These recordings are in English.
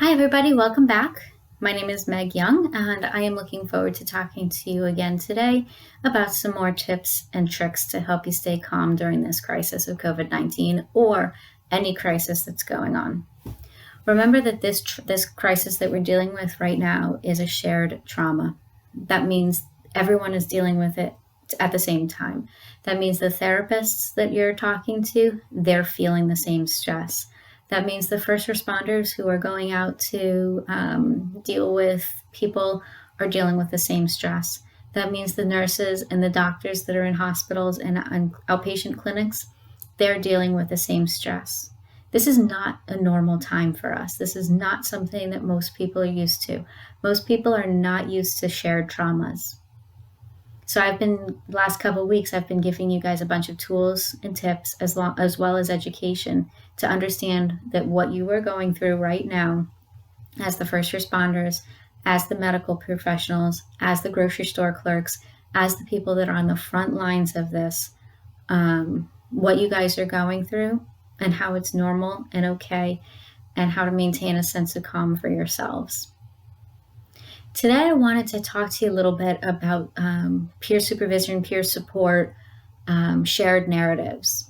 Hi, everybody. Welcome back. My name is Meg Young, and I am looking forward to talking to you again today about some more tips and tricks to help you stay calm during this crisis of COVID-19 or any crisis that's going on. Remember that this crisis that we're dealing with right now is a shared trauma. That means everyone is dealing with it at the same time. That means the therapists that you're talking to, they're feeling the same stress. That means the first responders who are going out to deal with people are dealing with the same stress. That means the nurses and the doctors that are in hospitals and outpatient clinics, they're dealing with the same stress. This is not a normal time for us. This is not something that most people are used to. Most people are not used to shared traumas. So last couple of weeks, I've been giving you guys a bunch of tools and tips as well as education to understand that what you are going through right now as the first responders, as the medical professionals, as the grocery store clerks, as the people that are on the front lines of this, what you guys are going through and how it's normal and okay, and how to maintain a sense of calm for yourselves. Today, I wanted to talk to you a little bit about peer supervision, peer support, shared narratives.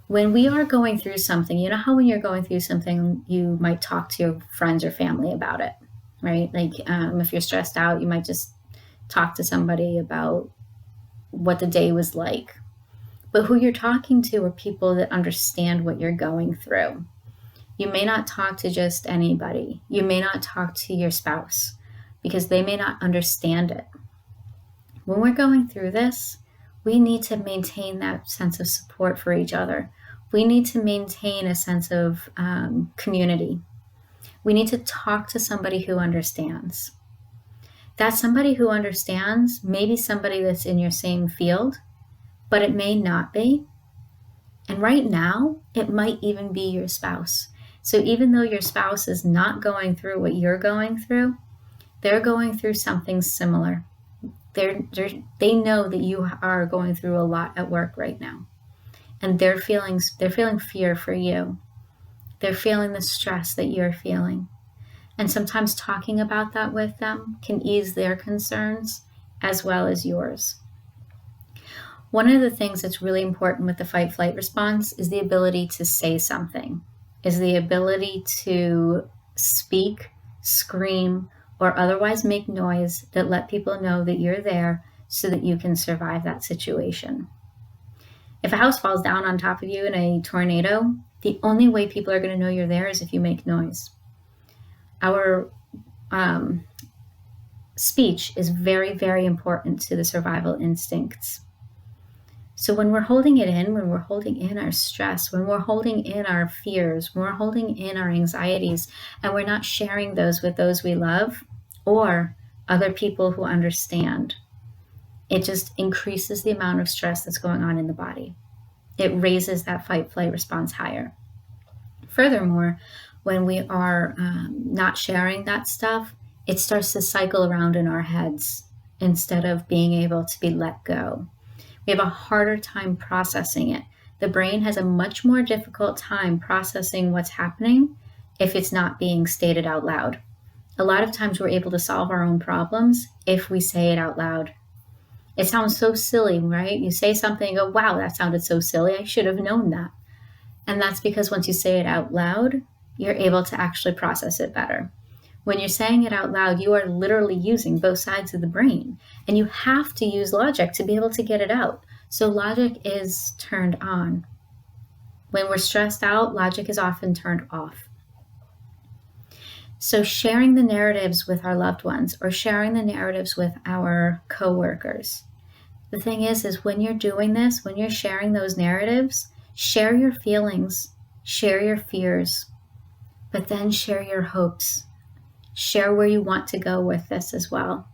When we are going through something, you know how when you're going through something, you might talk to your friends or family about it, right? Like if you're stressed out, you might just talk to somebody about what the day was like. But who you're talking to are people that understand what you're going through. You may not talk to just anybody. You may not talk to your spouse, because they may not understand it. When we're going through this, we need to maintain that sense of support for each other. We need to maintain a sense of community. We need to talk to somebody who understands. That somebody who understands may be somebody that's in your same field, but it may not be. And right now, it might even be your spouse. So even though your spouse is not going through what you're going through, they're going through something similar. They know that you are going through a lot at work right now. And they're feeling fear for you. They're feeling the stress that you're feeling. And sometimes talking about that with them can ease their concerns as well as yours. One of the things that's really important with the fight-flight response is the ability to say something, is the ability to speak, scream, or otherwise make noise that let people know that you're there so that you can survive that situation. If a house falls down on top of you in a tornado, the only way people are going to know you're there is if you make noise. Our speech is very, very important to the survival instincts. So when we're holding it in, when we're holding in our stress, when we're holding in our fears, when we're holding in our anxieties, and we're not sharing those with those we love or other people who understand, it just increases the amount of stress that's going on in the body. It raises that fight-flight response higher. Furthermore, when we are not sharing that stuff, it starts to cycle around in our heads instead of being able to be let go. We have a harder time processing it. The brain has a much more difficult time processing what's happening if it's not being stated out loud. A lot of times we're able to solve our own problems if we say it out loud. It sounds so silly, right? You say something and go, wow, that sounded so silly. I should have known that. And that's because once you say it out loud, you're able to actually process it better. When you're saying it out loud, you are literally using both sides of the brain, and you have to use logic to be able to get it out. So logic is turned on. When we're stressed out, logic is often turned off. So sharing the narratives with our loved ones or sharing the narratives with our coworkers. The thing is when you're doing this, when you're sharing those narratives, share your feelings, share your fears, but then share your hopes. Share where you want to go with this as well.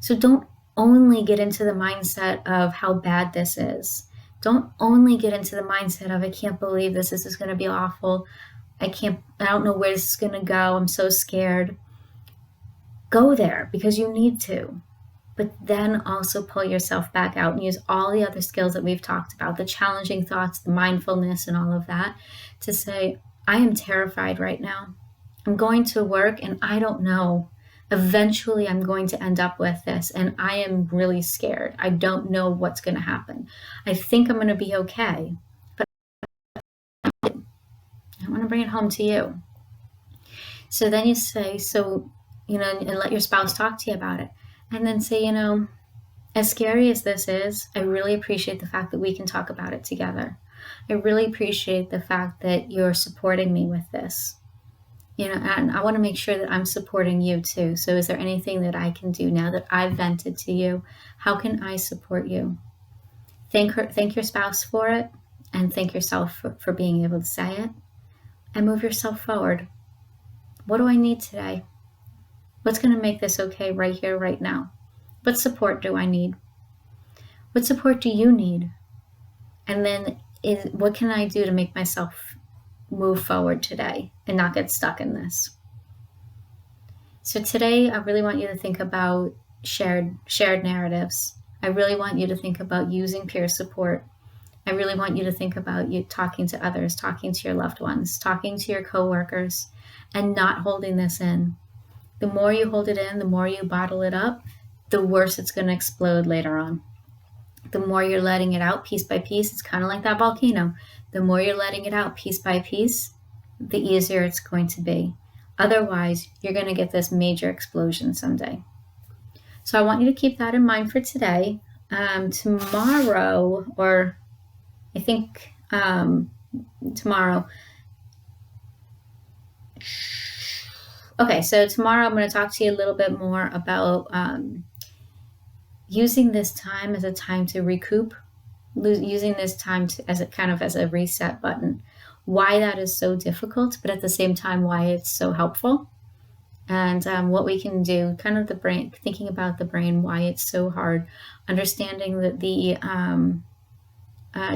So don't only get into the mindset of how bad this is. Don't only get into the mindset of, I can't believe this is going to be awful. I don't know where this is going to go. I'm so scared. Go there because you need to. But then also pull yourself back out and use all the other skills that we've talked about, the challenging thoughts, the mindfulness and all of that, to say, I am terrified right now. I'm going to work and I don't know. Eventually, I'm going to end up with this, and I am really scared. I don't know what's going to happen. I think I'm going to be okay, but I want to bring it home to you. So then you say, and let your spouse talk to you about it. And then say, as scary as this is, I really appreciate the fact that we can talk about it together. I really appreciate the fact that you're supporting me with this. And I want to make sure that I'm supporting you too. So is there anything that I can do now that I've vented to you? How can I support you? Thank your spouse for it, and thank yourself for being able to say it, and move yourself forward. What do I need today? What's going to make this okay right here, right now? What support do I need? What support do you need? And then what can I do to make myself move forward today and not get stuck in this? So today, I really want you to think about shared narratives. I really want you to think about using peer support. I really want you to think about you talking to others, talking to your loved ones, talking to your coworkers, and not holding this in. The more you hold it in, the more you bottle it up, the worse it's going to explode later on. The more you're letting it out piece by piece, it's kind of like that volcano. The more you're letting it out piece by piece, the easier it's going to be. Otherwise, you're going to get this major explosion someday. So I want you to keep that in mind for today. Tomorrow, or I think tomorrow. Okay, so tomorrow I'm going to talk to you a little bit more about using this time as a time to recoup, using this time as a reset button. Why that is so difficult, but at the same time, why it's so helpful. And what we can do, kind of the brain, thinking about the brain, why it's so hard, understanding that the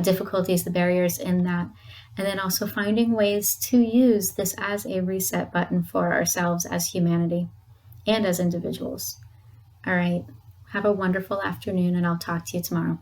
difficulties, the barriers in that, and then also finding ways to use this as a reset button for ourselves as humanity and as individuals. All right. Have a wonderful afternoon, and I'll talk to you tomorrow.